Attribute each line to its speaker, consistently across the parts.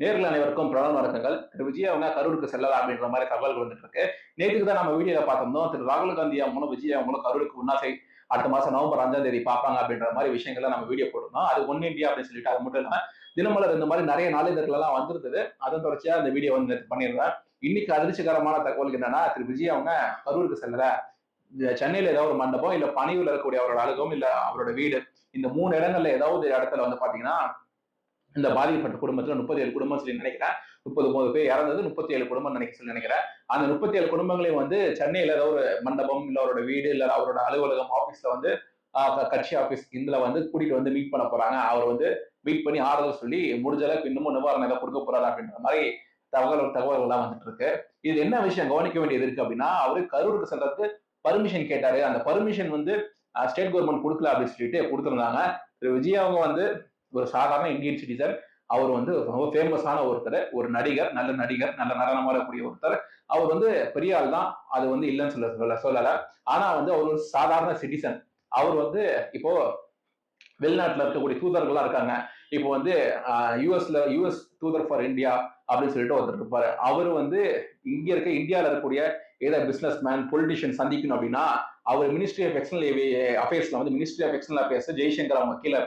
Speaker 1: நேர்கள் அனைவருக்கும் பிரணவ வணக்கங்கள். திரு விஜய் அவங்க கரூருக்கு செல்லலாம் அப்படின்ற மாதிரி தகவல்கள் வந்துட்டு இருக்கு. நேற்றுக்கு தான் நம்ம வீடியோல பார்த்திருந்தோம். திரு ராகுல் காந்தி அவங்களும் விஜய் அவங்களும் கரூருக்கு உண்ணாசை அடுத்த மாசம் நவம்பர் 5ஆம் தேதி பார்ப்பாங்க அப்படின்ற மாதிரி விஷயங்களை நம்ம வீடியோ போட்டிருந்தோம். அது ஒன் இந்தியா அப்படின்னு சொல்லிட்டு அது மட்டும் இல்லாம தினமலர் இந்த மாதிரி நிறைய நாளிதழ்கள் எல்லாம் வந்திருந்தது. அதன் தொடர்ச்சியா இந்த வீடியோ வந்து பண்ணியிருந்தேன். இன்னைக்கு அதிர்ச்சிகரமான தகவல் என்னன்னா, திரு விஜய் அவங்க கரூருக்கு செல்லல. சென்னையில ஏதாவது ஒரு மண்டபம் இல்ல பணியூர்ல இருக்கக்கூடிய அவரோட அலுவலகம் இல்ல அவரோட வீடு, இந்த 3 இடங்கள்ல ஏதாவது இடத்துல வந்து பாத்தீங்கன்னா இந்த பாதிக்கப்பட்ட குடும்பத்துல 37 குடும்பம் சொல்லி நினைக்கிறேன். 39 பேர் இறந்தது, 37 குடும்பம் சொல்லி நினைக்கிறேன். அந்த 37 குடும்பங்களையும் வந்து சென்னையில ஏதோ ஒரு மண்டபம் இல்ல அவரோட வீடு இல்ல அவரோட அலுவலகம் ஆபீஸ்ல வந்து கட்சி ஆபீஸ் இதுல வந்து கூட்டிட்டு வந்து மீட் பண்ண போறாங்க. அவர் வந்து மீட் பண்ணி ஆறுதல் சொல்லி முடிஞ்ச அளவுக்கு இன்னமும் நிவாரணம் ஏதாவது கொடுக்க போறாரு அப்படின்ற மாதிரி தகவல்கள் எல்லாம் வந்துட்டு இருக்கு. இது என்ன விஷயம் கவனிக்க வேண்டியது இருக்கு அப்படின்னா, அவரு கரூருக்கு செல்றதுக்கு பர்மிஷன் கேட்டாரு. அந்த பர்மிஷன் வந்து ஸ்டேட் கவர்மெண்ட் கொடுக்கல அப்படின்னு சொல்லிட்டு கொடுத்திருந்தாங்க. திரு விஜய் அவங்க வந்து ஒரு சாதாரண இந்தியன் சிட்டிசன். அவர் வந்து ரொம்ப ஃபேமஸான ஒருத்தர், ஒரு நடிகர், நல்ல நடனம் ஆடக்கூடிய ஒருத்தர். அவர் வந்து பெரிய ஆள் தான், அது வந்து இல்லைன்னு சொல்லல. ஆனா வந்து அவர் ஒரு சாதாரண சிட்டிசன். அவர் வந்து இப்போ வெளிநாட்டுல இருக்கக்கூடிய தூதர்கள்லாம் இருக்காங்க. இப்போ வந்து யூஎஸ் தூதர் ஃபார் இந்தியா அப்படின்னு சொல்லிட்டு ஒருத்தர் இருப்பாரு. அவர் வந்து இங்க இருக்க இந்தியாவில் இருக்கக்கூடிய ஏதாவது பிசினஸ் மேன் பொலிட்டிஷியன் சந்திக்கணும் அப்படின்னா அவர் மினிஸ்ட்ரி ஆஃப் எக்ஸ்டர்னல் அஃபேர்ஸ்ல வந்து ministry of external affairs Jaishankar அவங்க கீழே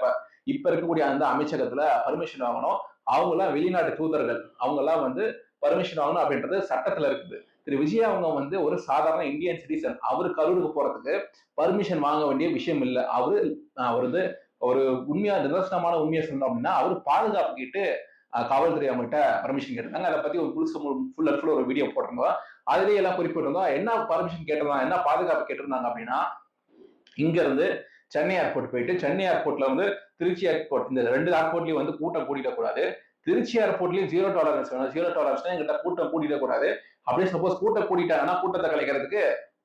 Speaker 1: இப்ப இருக்கக்கூடிய அந்த அமைச்சகத்துல பர்மிஷன் வாங்கணும். அவங்க எல்லாம் வெளிநாட்டு தூதர்கள், அவங்க எல்லாம் வந்து பர்மிஷன் வாங்கணும் அப்படின்றது சட்டத்துல இருக்குது. திரு விஜய் அவங்க வந்து ஒரு சாதாரண இந்தியன் சிட்டிசன். அவரு கரூருக்கு போறதுக்கு பர்மிஷன் வாங்க வேண்டிய விஷயம் இல்லை. அவர் வந்து ஒரு நிதர்சனமான உண்மையை சொல்லணும் அப்படின்னா, அவர் பாதுகாப்பு கேட்டு காவல்துறை அவங்ககிட்ட பர்மிஷன் கேட்டிருந்தாங்க. அதை பத்தி ஒரு ஃபுல் அண்ட் ஃபுல் ஒரு வீடியோ போட்டிருந்தோம். அதுலயே எல்லாம் குறிப்பிட்டிருந்தோம். என்ன பர்மிஷன் கேட்டிருந்தாங்க, என்ன பாதுகாப்பு கேட்டிருந்தாங்க அப்படின்னா, இங்க இருந்து சென்னை ஏர்போர்ட் போயிட்டு சென்னை ஏர்போர்ட்ல வந்து திருச்சி ஏர்போர்ட், இந்த 2 ஏர்போர்ட்லயும் வந்து கூட்டம் கூட்டிடக்கூடாது. திருச்சி ஏர்போர்ட்லயும் ஜீரோ டாலரன்ஸ் வேணும். ஜீரோ டாலரன்ஸ் எங்கிட்ட கூட்டம் கூட்டிடக்கூடாது. அப்படியே சப்போஸ் கூட்டம் கூட்டிட்டாங்கன்னா கூட்டத்தை கலைக்கிறதுக்கு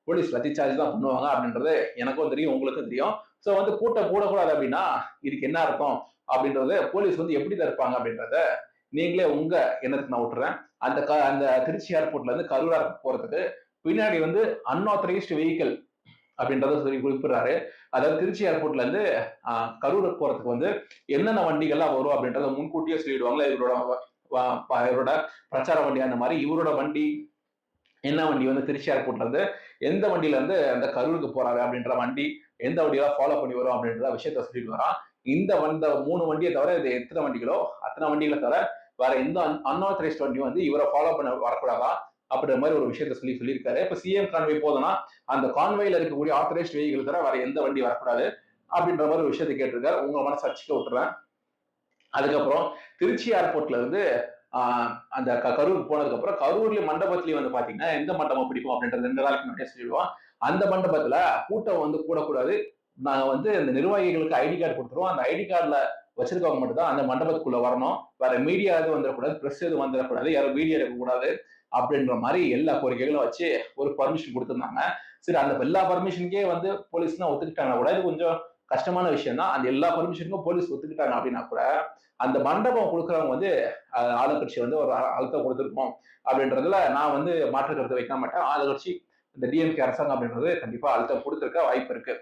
Speaker 1: போலீஸ் லத்தி சார்ஜ் தான் பண்ணுவாங்க அப்படின்றது எனக்கும் தெரியும், உங்களுக்கும் தெரியும். சோ வந்து கூட்டம் கூடக்கூடாது அப்படின்னா இதுக்கு என்ன அர்த்தம் அப்படின்றது போலீஸ் வந்து எப்படி தடுப்பாங்க அப்படின்றத நீங்களே உங்க எண்ணத்துக்கு நான் விட்டுறேன். அந்த திருச்சி ஏர்போர்ட்ல இருந்து கரூர் ஏர்போர்ட் போறதுக்கு பின்னாடி வந்து அன்ஆத்தரைஸ்டு வெஹிக்கிள் அப்படின்றத சொல்லி குறிப்பிடுறாரு. அதாவது திருச்சி ஏர்போர்ட்ல இருந்து கரூர் போறதுக்கு வந்து என்னென்ன வண்டிகள்லாம் வரும் அப்படின்றத முன்கூட்டியே சொல்லிடுவாங்களா. இவரோட பிரச்சார வண்டி அந்த மாதிரி இவரோட வண்டி என்ன வண்டி வந்து திருச்சி ஏர்போர்ட்ல இருந்து எந்த வண்டியில இருந்து அந்த கரூருக்கு போறாரு அப்படின்ற வண்டி எந்த வண்டியெல்லாம் ஃபாலோ பண்ணி வரும் அப்படின்ற விஷயத்த சொல்லிட்டு வரான். இந்த 3 வண்டியை தவிர இது எத்தனை வண்டிகளோ அத்தனை வண்டிகளை தவிர வேற எந்த அன்ஆத்தரைஸ்ட் வண்டியும் வந்து இவரை ஃபாலோ பண்ண வரக்கூடாதா அப்படின்ற மாதிரி ஒரு விஷயத்த சொல்லியிருக்காரு. இப்ப சிஎம் கான்வே போதுன்னா அந்த கான்வேல இருக்கக்கூடிய ஆத்தரைஸ்ட் வெஹிக்கிள் தவிர வேற எந்த வண்டி வரக்கூடாது அப்படின்ற மாதிரி ஒரு விஷயத்தை கேட்டிருக்காரு. உங்க மனசு அச்சுக்க விட்டுறேன். அதுக்கப்புறம் திருச்சி ஏர்போர்ட்ல இருந்து அந்த கரூருக்கு போனதுக்கு அப்புறம் கரூர்ல மண்டபத்திலயும் வந்து பாத்தீங்கன்னா எந்த மண்டபம் பிடிக்கும் அப்படின்றது 2 நாளைக்கு முன்னாடியே சொல்லிடுவோம். அந்த மண்டபத்துல கூட்டம் வந்து கூடக்கூடாது. நாங்க வந்து இந்த நிர்வாகிகளுக்கு ஐடி கார்டு கொடுத்துருவோம். அந்த ஐடி கார்டுல வச்சிருக்கவங்க மட்டும் தான் அந்த மண்டபத்துக்குள்ள வரணும். வேற மீடியா எதுவும் வந்துடக்கூடாது, பிரஸ் எதுவும் வந்துடக்கூடாது, யாரும் வீடியோ எடுக்கக்கூடாது அப்படின்ற மாதிரி எல்லா கோரிக்கைகளும் வச்சு ஒரு பர்மிஷன் கொடுத்திருந்தாங்க. சரி, அந்த எல்லா பர்மிஷனுக்கே வந்து போலீஸ்லாம் ஒத்துக்கிட்டாங்கன்னா கூட இது கொஞ்சம் கஷ்டமான விஷயம் தான். அந்த எல்லா பர்மிஷனுக்கும் போலீஸ் ஒத்துக்கிட்டாங்க அப்படின்னா கூட அந்த மண்டபம் கொடுக்குறவங்க வந்து ஆளுங்கட்சி வந்து ஒரு அழுத்தம் கொடுத்துருக்கோம் அப்படின்றதுல நான் வந்து மாற்று கருத்து வைக்க மாட்டேன். ஆளுங்கட்சி இந்த டிஎம்கே அரசாங்கம் அப்படின்றது கண்டிப்பா அழுத்தம் கொடுத்துருக்க வாய்ப்பு இருக்கு.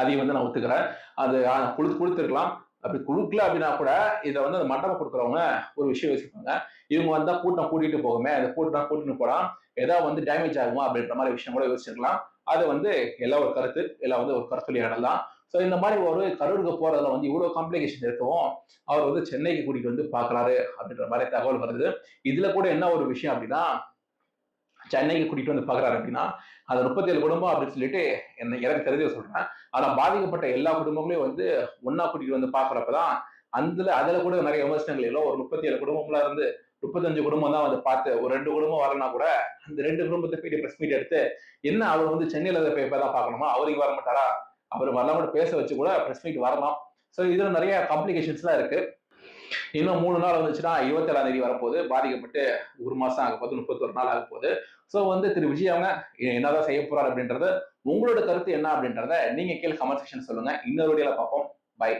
Speaker 1: அதையும் வந்து நான் ஒத்துக்கிறேன். அது கொடுத்துருக்கலாம். அப்படி கொடுக்கல அப்படின்னா கூட இதை வந்து அந்த மண்டபம் கொடுக்குறவங்க ஒரு விஷயம் யோசிப்பாங்க. இவங்க வந்தா கூட்டம் கூட்டிட்டு போகுமே, அந்த கூட்டிட்டு போனா ஏதாவது வந்து டேமேஜ் ஆகுமா அப்படின்ற மாதிரி விஷயம் கூட யோசிச்சிருக்கலாம். அது வந்து எல்லாம் ஒரு கருத்து, எல்லாம் வந்து ஒரு கருத்துடையாடல் தான். ஸோ இந்த மாதிரி ஒரு கரூருக்கு போறதுல வந்து இவ்வளவு காம்ப்ளிகேஷன் இருக்கவும் அவர் வந்து சென்னைக்கு கூட்டிட்டு வந்து பாக்குறாரு அப்படின்ற மாதிரி தகவல் வருது. இதுல கூட என்ன ஒரு விஷயம் அப்படின்னா, சென்னைக்கு கூட்டிட்டு வந்து பாக்குறாரு அப்படின்னா அந்த 37 குடும்பம் அப்படின்னு சொல்லிட்டு எனக்கு தெரிஞ்ச சொல்றேன். ஆனா பாதிக்கப்பட்ட எல்லா குடும்பங்களையும் வந்து ஒன்னா கூட்டிட்டு வந்து பாக்குறப்பதான் அதுல கூட நிறைய விமர்சனங்கள் இல்லை. ஒரு 37 குடும்பம்ல இருந்து 35 குடும்பம் தான் வந்து பார்த்து ஒரு 2 குடும்பம் வரனா கூட அந்த 2 குடும்பத்தை போயிட்டு பிரஸ் மீட் எடுத்து என்ன அவர் வந்து சென்னையில தான் பார்க்கணுமா, அவர் இங்க வர மாட்டாரா, அவர் வரலாம பேச வச்சு கூட பிரஸ் மீட் வரலாம். சோ இதுல நிறைய காம்ப்ளிகேஷன்ஸ் எல்லாம் இருக்கு. இன்னும் 3 நாள் வந்துச்சுன்னா 27ஆம் தேதி வரப்போகுது. பாதிக்கப்பட்டு 1 மாசம் ஆக போகுது, 31 நாள் ஆக போகுது. சோ வந்து திரு விஜய் அவங்க என்னதான் செய்ய போறாரு அப்படின்றது உங்களோட கருத்து என்ன அப்படின்றத நீங்க கீழே கமெண்ட் செக்ஷன் சொல்லுங்க. இன்னொரு வீடியோல பார்ப்போம். பை.